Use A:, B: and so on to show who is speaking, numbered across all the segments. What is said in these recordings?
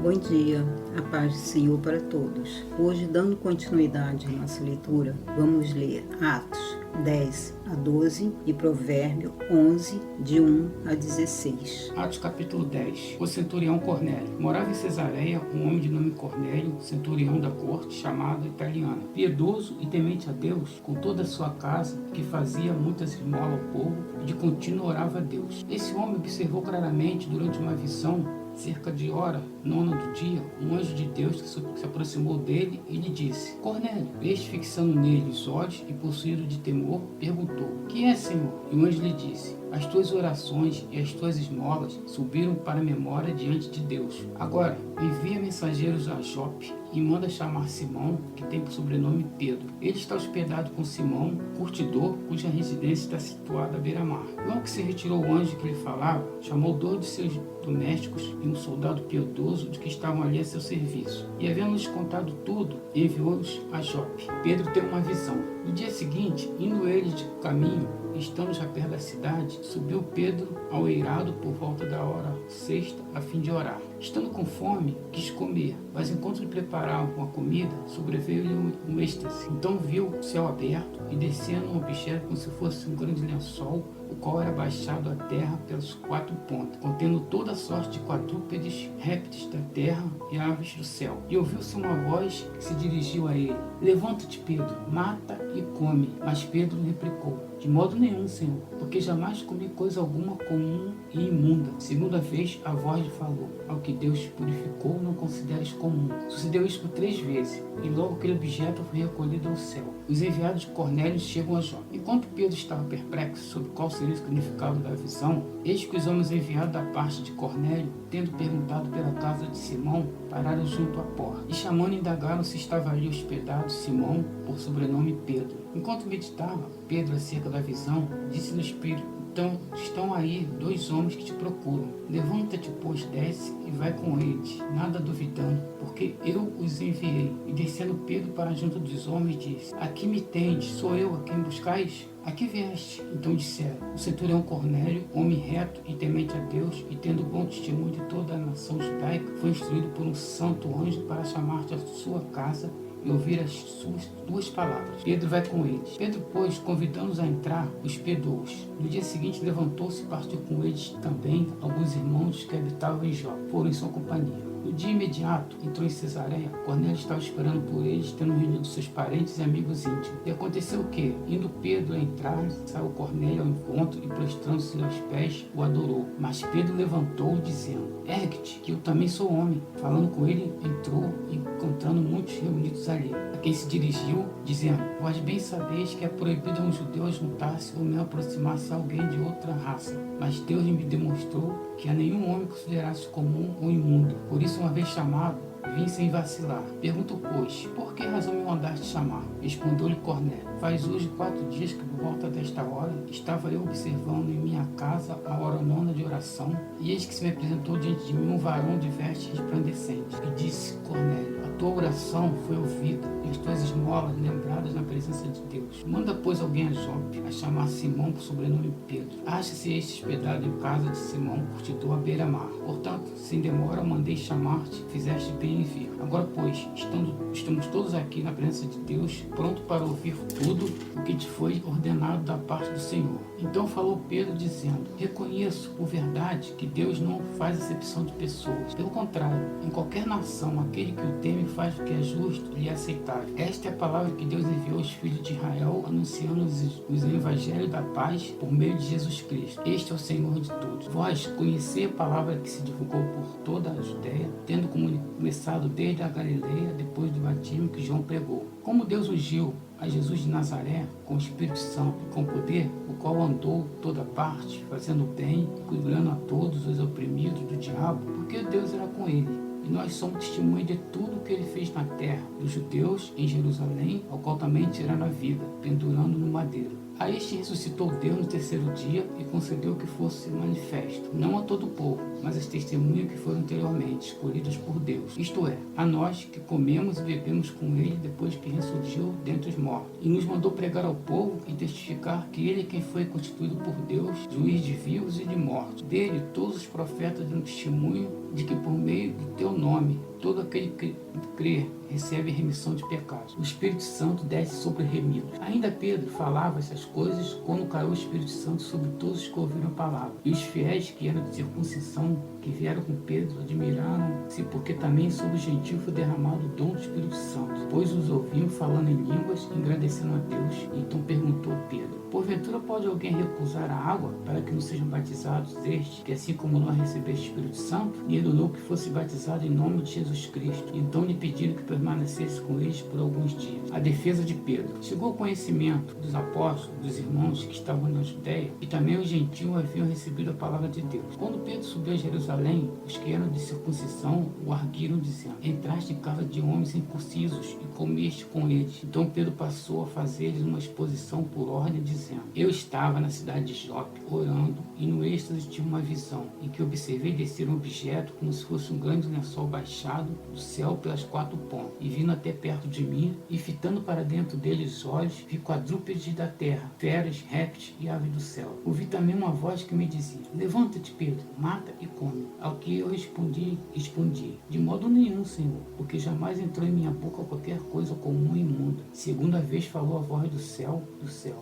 A: Bom dia, a paz do Senhor para todos. Hoje, dando continuidade à nossa leitura, vamos ler Atos 10 a 12 e Provérbio 11, de 1 a 16.
B: Atos capítulo 10. O centurião Cornélio. Morava em Cesareia um homem de nome Cornélio, centurião da corte, chamado Italiana, piedoso e temente a Deus, com toda a sua casa, que fazia muitas esmolas ao povo e de contínuo orava a Deus. Esse homem observou claramente durante uma visão, cerca de hora nona do dia, um anjo de Deus que se aproximou dele e lhe disse: Cornélio. Este, fixando nele os olhos e possuído de temor, perguntou: Que é, Senhor? E o anjo lhe disse: As tuas orações e as tuas esmolas subiram para a memória diante de Deus. Agora, envia mensageiros a Jope e manda chamar Simão, que tem por sobrenome Pedro. Ele está hospedado com Simão, curtidor, cuja residência está situada à beira-mar. Logo que se retirou o anjo que lhe falava, chamou 2 de seus domésticos e um soldado piedoso de que estavam ali a seu serviço. E, havendo-lhes contado tudo, enviou-os a Jope. Pedro teve uma visão. No dia seguinte, indo eles de caminho, estando já perto da cidade, subiu Pedro ao eirado por volta da hora sexta, a fim de orar. Estando com fome, quis comer, mas enquanto lhe preparavam a comida, sobreveio-lhe um êxtase. Então viu o céu aberto e descendo um objeto como se fosse um grande lençol, o qual era baixado à terra pelos 4 pontas, contendo toda a sorte de quadrúpedes, répteis da terra e aves do céu. E ouviu-se uma voz que se dirigiu a ele: Levanta-te, Pedro, mata e come. Mas Pedro replicou: De modo nenhum, Senhor, porque jamais comi coisa alguma comum e imunda. Segunda vez a voz lhe falou: Ao que Deus purificou, não consideres comum. Sucedeu isso por 3 vezes, e logo aquele objeto foi recolhido ao céu. Os enviados de Cornélio chegam a Jope. Enquanto Pedro estava perplexo sobre qual seria o significado da visão, eis que os homens enviados da parte de Cornélio, tendo perguntado pela casa de Simão, pararam junto à porta. E chamando, indagaram se estava ali hospedado Simão, por sobrenome Pedro. Enquanto meditava Pedro acerca da visão, disse no espírito: Então estão aí 2 homens que te procuram. Levanta-te, pois, desce e vai com eles, nada duvidando, porque eu os enviei. E descendo Pedro para junto dos homens, disse: Aqui me tendes, sou eu a quem buscais? Aqui vieste. Então disseram: O centurião Cornélio, homem reto e temente a Deus, e tendo bom testemunho de toda a nação judaica, foi instruído por um santo anjo para chamar-te à sua casa e ouvir as suas 2 palavras. Pedro vai com eles. Pedro, pois, convidando-os a entrar, hospedou-os. No dia seguinte levantou-se e partiu com eles também alguns irmãos que habitavam em Jope. Foram em sua companhia. No dia imediato, entrou em Cesareia. Cornélio estava esperando por eles, tendo reunido seus parentes e amigos íntimos. E aconteceu que, indo Pedro a entrar, saiu Cornélio ao encontro e, prostrando-se aos pés, o adorou. Mas Pedro levantou, dizendo: Ergue-te, que eu também sou homem. Falando com ele, entrou, encontrando muitos reunidos ali, a quem se dirigiu, dizendo: Vós bem sabeis que é proibido a um judeu juntar-se ou me aproximar-se a alguém de outra raça. Mas Deus me demonstrou que a nenhum homem considerasse comum ou imundo. Por isso, uma vez chamado, vim sem vacilar. Pergunto, pois, por que razão me mandaste chamar? Respondeu-lhe Cornélio: Faz hoje 4 dias que, por volta desta hora, estava eu observando em minha casa a hora nona de oração, e eis que se me apresentou diante de mim um varão de vestes resplandecentes. E disse: Cornélio, a tua oração foi ouvida, e as tuas esmolas lembradas na presença de Deus. Manda, pois, alguém a Jope, a chamar Simão por sobrenome Pedro. Acha-se este hospedado em casa de Simão, curtidor à beira-mar. Portanto, sem demora, mandei chamar-te, fizeste bem em vir. Agora, pois, estamos todos aqui na presença de Deus, pronto para ouvir tudo o que te foi ordenado da parte do Senhor. Então falou Pedro, dizendo: Reconheço por verdade que Deus não faz acepção de pessoas. Pelo contrário, em qualquer nação, aquele que o teme faz o que é justo e aceitável. Esta é a palavra que Deus enviou aos filhos de Israel, anunciando-os o evangelho da paz por meio de Jesus Cristo. Este é o Senhor de todos. Vós conhecei a palavra que se divulgou por toda a Judéia, tendo começado desde a Galileia, depois do batismo que João pregou. Como Deus ungiu a Jesus de Nazaré com o Espírito Santo e com poder, o qual andou toda parte, fazendo bem, curando a todos os oprimidos do diabo, porque Deus era com ele. E nós somos testemunhas de tudo o que ele fez na terra, dos judeus em Jerusalém, ao qual também tiraram a vida, pendurando no madeiro. A este ressuscitou Deus no 3º dia e concedeu que fosse manifesto, não a todo o povo, mas as testemunhas que foram anteriormente escolhidas por Deus, isto é, a nós que comemos e bebemos com ele depois que ressurgiu dentre os mortos, e nos mandou pregar ao povo e testificar que ele é quem foi constituído por Deus, juiz de vivos e de mortos. Dele todos os profetas dão testemunho de que por meio do teu nome todo aquele que crê recebe remissão de pecados. O Espírito Santo desce sobre remidos. Ainda Pedro falava essas coisas quando caiu o Espírito Santo sobre todos os que ouviram a palavra. E os fiéis que eram de circuncisão, que vieram com Pedro, admiraram-se, porque também sobre o gentio foi derramado o dom do Espírito Santo, pois os ouviam falando em línguas, engrandecendo a Deus. Então perguntou Pedro: porventura pode alguém recusar a água para que não sejam batizados estes, que assim como nós recebeste o Espírito Santo? E ordenou que fosse batizado em nome de Jesus Cristo. Então lhe pediram que permanecesse com eles por alguns dias. A defesa de Pedro. Chegou ao conhecimento dos apóstolos, dos irmãos que estavam na Judéia, e também os gentios haviam recebido a palavra de Deus. Quando Pedro subiu a Jerusalém, os que eram de circuncisão o arguiram, dizendo: entraste em casa de homens incircuncisos e comeste com eles. Então Pedro passou a fazer-lhes uma exposição por ordem, dizendo: eu estava na cidade de Jope, orando, e no êxtase tive uma visão, em que observei descer um objeto como se fosse um grande lençol baixado do céu pelas 4 pontas, e vindo até perto de mim, e fitando para dentro dele os olhos, vi quadrúpedes da terra, feras, répteis e aves do céu. Ouvi também uma voz que me dizia: levanta-te, Pedro, mata e come. Ao que eu respondi: de modo nenhum, Senhor, porque jamais entrou em minha boca qualquer coisa comum e imunda. Segunda vez falou a voz do céu,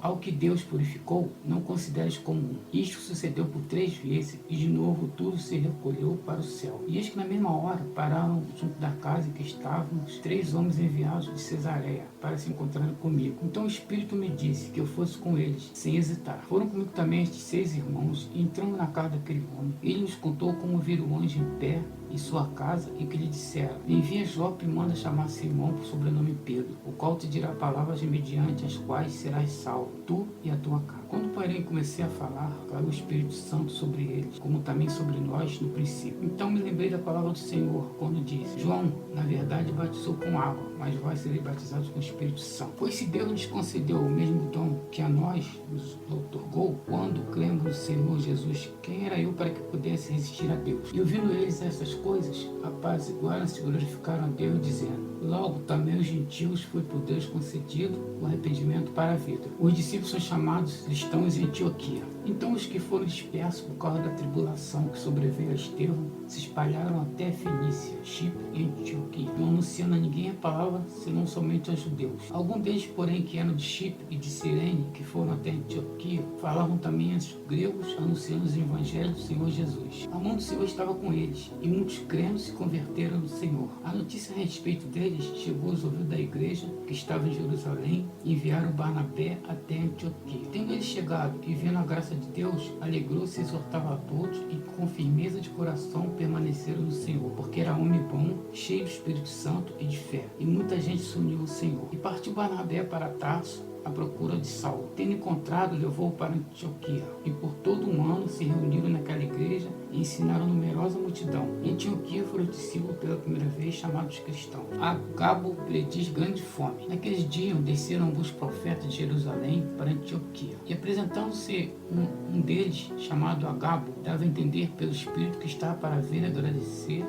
B: ao que Deus purificou, não consideres comum. Isto sucedeu por 3 vezes, e de novo tudo se recolheu para o céu. E eis que na mesma hora pararam junto da casa em que estávamos 3 homens enviados de Cesareia para se encontrarem comigo. Então o Espírito me disse que eu fosse com eles, sem hesitar. Foram comigo também estes 6 irmãos, e entrando na casa daquele homem, ele nos contou como viram o anjo em pé em sua casa, e que lhe disseram: envia Jope e manda chamar Simão, por sobrenome Pedro, o qual te dirá palavras mediante as quais serás salvo, tu e a tua casa. Quando, porém, comecei a falar, caiu o Espírito Santo sobre eles, como também sobre nós no princípio. Então me lembrei da palavra do Senhor, quando disse: João, na verdade, batizou com água, mas vós sereis batizados com o Espírito Santo. Pois se Deus nos concedeu o mesmo dom que a nós nos outorgou, quando cremos no Senhor Jesus, quem era eu para que pudesse resistir a Deus? E ouvindo eles essas coisas, apaziguaram-se e glorificaram a Deus, dizendo: logo também os gentios foi por Deus concedido o arrependimento para a vida. Os discípulos são chamados cristãos em Antioquia. Então os que foram dispersos por causa da tribulação que sobreveio a Estevão se espalharam até Fenícia, Chipre e Antioquia, não anunciando a ninguém a palavra, senão somente aos judeus. Alguns deles, porém, que eram de Chipre e de Cirene, que foram até Antioquia, falavam também aos gregos, anunciando os evangelhos do Senhor Jesus. A mão do Senhor estava com eles, e muitos crendo se converteram no Senhor. A notícia a respeito deles chegou aos ouvidos da igreja que estava em Jerusalém, e enviaram Barnabé até Antioquia. Tendo eles chegado e vendo a graça de Deus, alegrou-se e exortava a todos, e com firmeza de coração permaneceram no Senhor, porque era homem bom, cheio do Espírito Santo e de fé, e muita gente se uniu ao Senhor. E partiu Barnabé para Tarso à procura de Saulo. Tendo encontrado, levou-o para Antioquia, e por todo um ano se reuniram naquela igreja e ensinaram numerosa multidão. Em Antioquia foram os discípulos pela primeira vez chamados cristãos. A Gabo lhe diz grande fome. Naqueles dias desceram alguns profetas de Jerusalém para Antioquia, e apresentando-se um deles, chamado Agabo, dava a entender pelo Espírito que estava para vir agradecer,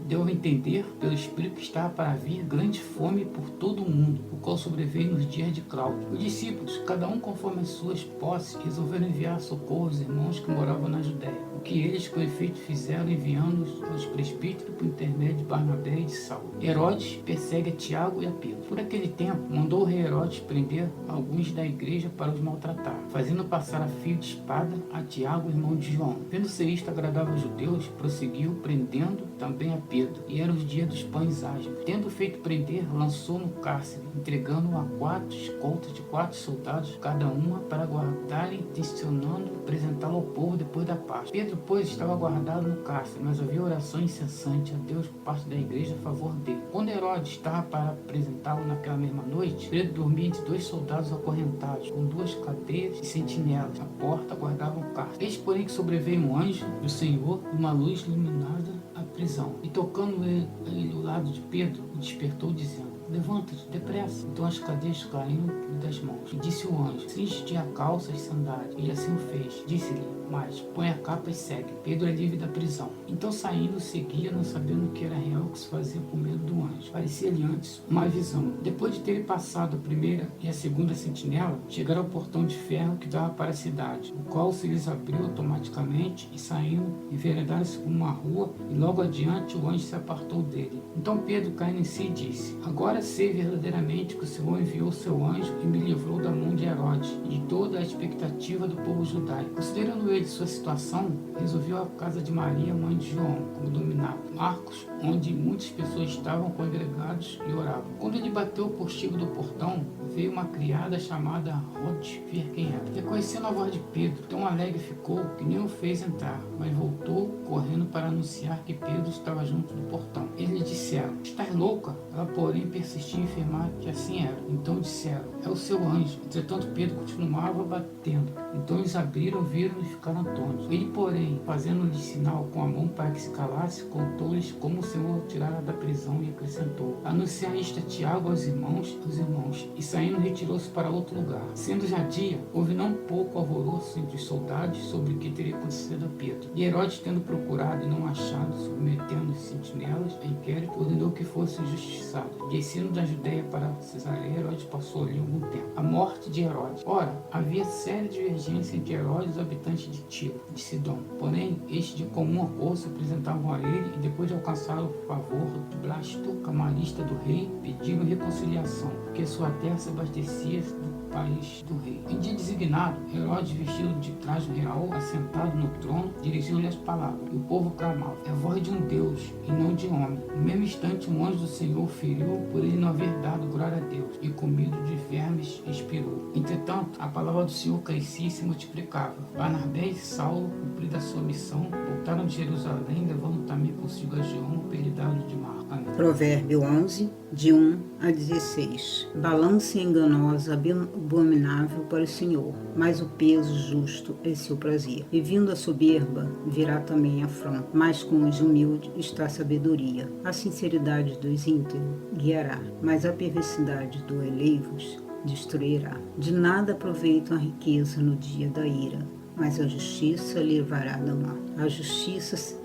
B: deu a entender pelo Espírito que estava para vir grande fome por todo o mundo, o qual sobreveio nos dias de Cláudio. Os discípulos, cada um conforme as suas posses, resolveram enviar socorro aos irmãos que moravam na Judéia, o que eles com efeito fizeram, enviando-os aos presbíteros por intermédio de Barnabé e de Saulo. Herodes persegue a Tiago e a Pedro. Por aquele tempo, mandou o rei Herodes prender alguns da igreja para os maltratar, fazendo passar a fio de espada a Tiago, irmão de João. Vendo ser isto agradável aos judeus, prosseguiu, prendendo também a Pedro. E eram os dias dos pães asmos. Tendo feito prender, lançou no cárcere, entregando-o a 4 escoltas de 4 soldados, cada uma, para guardarem, intencionando apresentá-lo ao povo depois da Páscoa. Pedro, pois, estava guardado no cárcere, mas havia oração incessante a Deus por parte da igreja a favor dele. Quando Herodes estava para apresentá-lo naquela mesma noite, Pedro dormia entre 2 soldados acorrentados, com 2 cadeias e sentinelas. A porta guardava o cárcere. Eis, porém, que sobreveio um anjo do Senhor, e uma luz iluminada a prisão. E tocando ele o lado de Pedro, o despertou, dizendo: levanta-te, depressa. Então as cadeias caíram das mãos. E disse o anjo, cinge-te a calça e sandálias. Ele assim o fez. Disse-lhe, mas põe a capa e segue. Pedro é livre da prisão. Então saindo, seguia, não sabendo o que era real, o que se fazia com medo do anjo. Parecia-lhe antes uma visão. Depois de terem passado a primeira e a segunda sentinela, chegaram ao portão de ferro que dava para a cidade, o qual se lhes abriu automaticamente, e saindo, enveredaram-se por uma rua, e logo adiante o anjo se apartou dele. Então Pedro, caindo em si, disse, agora sei verdadeiramente que o Senhor enviou seu anjo e me livrou da mão de Herodes e de toda a expectativa do povo judaico. Considerando ele sua situação, resolveu a casa de Maria, mãe de João, como dominava, Marcos, onde muitas pessoas estavam congregados e oravam. Quando ele bateu o postigo do portão, veio uma criada chamada Rode ver quem era. Reconhecendo a voz de Pedro, tão alegre ficou que nem o fez entrar, mas voltou correndo para anunciar que Pedro estava junto do portão. Eles lhe disseram, estás louca? Ela, porém, persistia em afirmar que assim era. Então disseram, é o seu anjo. Entretanto, Pedro continuava batendo. Então eles abriram, viram e ficaram atônitos. Ele, porém, fazendo-lhe sinal com a mão para que se calasse, contou-lhes como o Senhor o tirara da prisão e acrescentou, anunciar isto a Tiago aos irmãos, e saindo retirou-se para outro lugar. Sendo já dia, houve não pouco alvoroço entre os soldados sobre o que teria acontecido a Pedro. E Herodes, tendo procurado e não achado, submetendo os sentinelas a inquérito, ordenou que fosse injustiçado. Descendo da Judéia para Cesareia, Herodes passou ali algum tempo. A morte de Herodes. Ora, havia séria divergência entre Herodes e os habitantes de Tiro, de Sidom. Porém, estes de comum acordo se apresentavam a ele e depois de alcançar o favor de Blasto, camarista do rei, pediram reconciliação, porque sua terra se abastecia do país do rei. Em dia designado, Herodes, vestido de traje real, assentado no trono, dirigiu-lhe as palavras, e o povo clamava, é a voz de um Deus, e não de homem. No mesmo instante, um anjo do Senhor feriu por ele não haver dado glória a Deus, e comido de vermes expirou. Entretanto, a palavra do Senhor crescia e se multiplicava. Barnabé e Saulo, cumprida a sua missão, voltaram de Jerusalém, levando também consigo a João, apelidado de Marcos. Amém.
A: Provérbio 11, de 1 a 16. Balança enganosa, abominável para o Senhor, mas o peso justo é seu prazer. E vindo a soberba, virá também a afronta, mas com os humildes está a sabedoria. A sinceridade dos íntegros guiará, mas a perversidade dos eleivos destruirá. De nada aproveitam a riqueza no dia da ira, mas a justiça levará da mal. A justiça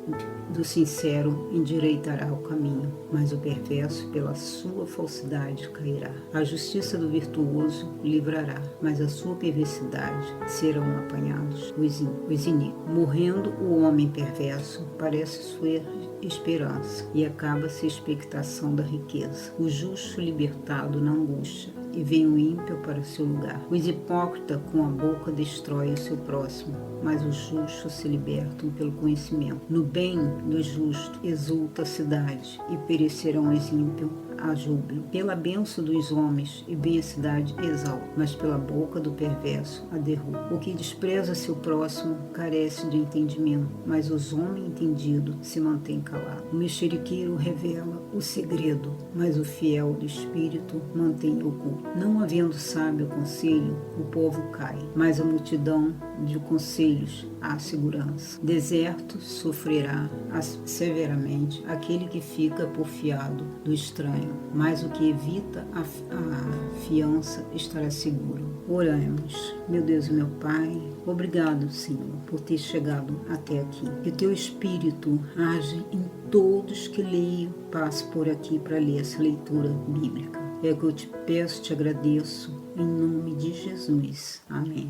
A: do sincero endireitará o caminho, mas o perverso pela sua falsidade cairá. A justiça do virtuoso livrará, mas a sua perversidade serão apanhados os iníquos. Morrendo o homem perverso, parece sua esperança, e acaba-se a expectação da riqueza. O justo libertado na angústia, e vem o ímpio para o seu lugar. Os hipócritas com a boca destrói o seu próximo, mas os justos se libertam pelo conhecimento. No bem do justo exulta a cidade, e perecerão os ímpios a júbilo. Pela bênção dos homens e bem a cidade exalta, mas pela boca do perverso a derruba. O que despreza seu próximo carece de entendimento, mas os homens entendidos se mantêm calados. O mexeriqueiro revela o segredo, mas o fiel do espírito mantém oculto. Não havendo sábio conselho, o povo cai, mas a multidão de conselhos há segurança. Deserto sofrerá severamente aquele que fica porfiado do estranho, mas o que evita a fiança estará seguro. Oramos. Meu Deus e meu Pai, obrigado, Senhor, por ter chegado até aqui. Que o teu Espírito age em todos que leio, passo por aqui para ler essa leitura bíblica. É o que eu te peço, te agradeço, em nome de Jesus. Amém.